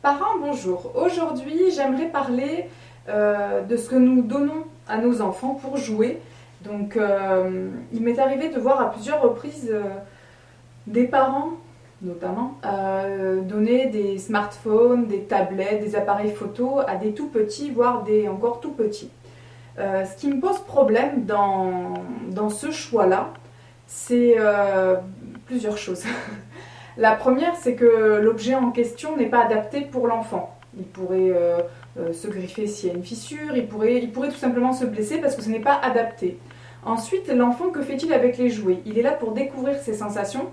Parents, bonjour. Aujourd'hui, j'aimerais parler de ce que nous donnons à nos enfants pour jouer. Donc, il m'est arrivé de voir à plusieurs reprises des parents, notamment, donner des smartphones, des tablettes, des appareils photo à des tout petits, voire des encore tout petits. Ce qui me pose problème dans ce choix-là, c'est plusieurs choses. La première, c'est que l'objet en question n'est pas adapté pour l'enfant. Il pourrait se griffer s'il y a une fissure, il pourrait tout simplement se blesser parce que ce n'est pas adapté. Ensuite, l'enfant, que fait-il avec les jouets? Il est là pour découvrir ses sensations,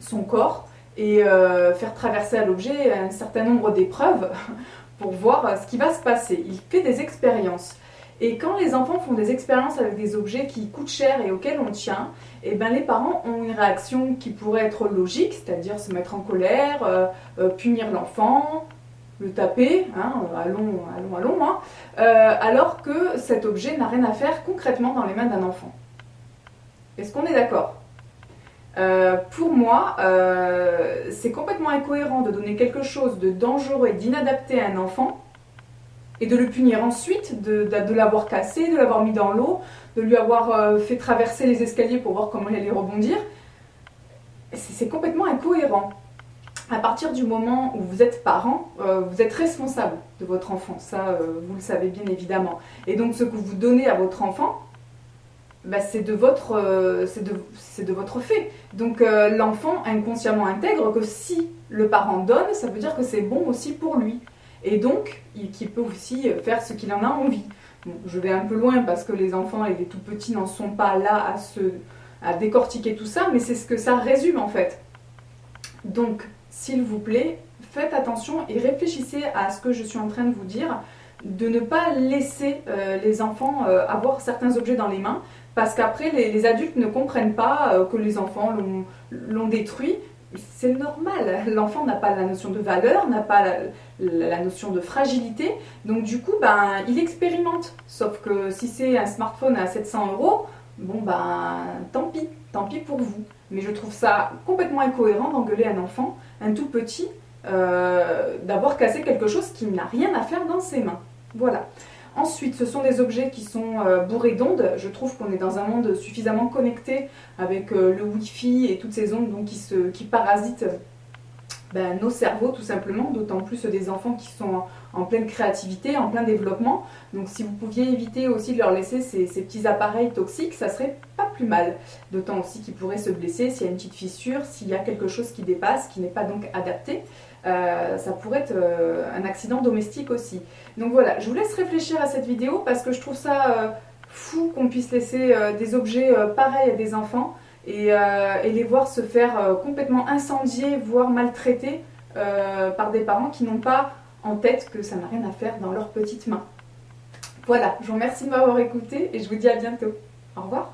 son corps, et faire traverser à l'objet un certain nombre d'épreuves pour voir ce qui va se passer. Il fait des expériences. Et quand les enfants font des expériences avec des objets qui coûtent cher et auxquels on tient, eh ben les parents ont une réaction qui pourrait être logique, c'est-à-dire se mettre en colère, punir l'enfant, le taper, hein, allons, hein, alors que cet objet n'a rien à faire concrètement dans les mains d'un enfant. Est-ce qu'on est d'accord? Pour moi, c'est complètement incohérent de donner quelque chose de dangereux et d'inadapté à un enfant et de le punir ensuite, de l'avoir cassé, de l'avoir mis dans l'eau, de lui avoir fait traverser les escaliers pour voir comment il allait rebondir. C'est complètement incohérent. À partir du moment où vous êtes parent, vous êtes responsable de votre enfant, ça vous le savez bien évidemment. Et donc ce que vous donnez à votre enfant, bah, c'est de votre fait. Donc l'enfant inconsciemment intègre que si le parent donne, ça veut dire que c'est bon aussi pour lui. Et donc, qu'il peut aussi faire ce qu'il en a envie. Bon, je vais un peu loin parce que les enfants et les tout petits n'en sont pas là à décortiquer tout ça, mais c'est ce que ça résume en fait. Donc, s'il vous plaît, faites attention et réfléchissez à ce que je suis en train de vous dire, de ne pas laisser les enfants avoir certains objets dans les mains, parce qu'après, les adultes ne comprennent pas que les enfants l'ont détruit. C'est normal, l'enfant n'a pas la notion de valeur, n'a pas la notion de fragilité, donc du coup, ben, il expérimente. Sauf que si c'est un smartphone à 700 €, bon ben, tant pis pour vous. Mais je trouve ça complètement incohérent d'engueuler un enfant, un tout petit, d'avoir cassé quelque chose qui n'a rien à faire dans ses mains. Voilà. Ensuite, ce sont des objets qui sont bourrés d'ondes. Je trouve qu'on est dans un monde suffisamment connecté avec le Wi-Fi et toutes ces ondes donc, qui parasitent nos cerveaux tout simplement, d'autant plus des enfants qui sont en pleine créativité, en plein développement. Donc si vous pouviez éviter aussi de leur laisser ces petits appareils toxiques, ça serait pas plus mal. D'autant aussi qu'ils pourraient se blesser s'il y a une petite fissure, s'il y a quelque chose qui dépasse, qui n'est pas donc adapté. Ça pourrait être un accident domestique aussi. Donc voilà, je vous laisse réfléchir à cette vidéo parce que je trouve ça fou qu'on puisse laisser des objets pareils à des enfants et les voir se faire complètement incendier, voire maltraiter par des parents qui n'ont pas en tête que ça n'a rien à faire dans leurs petites mains. Voilà, je vous remercie de m'avoir écouté et je vous dis à bientôt. Au revoir.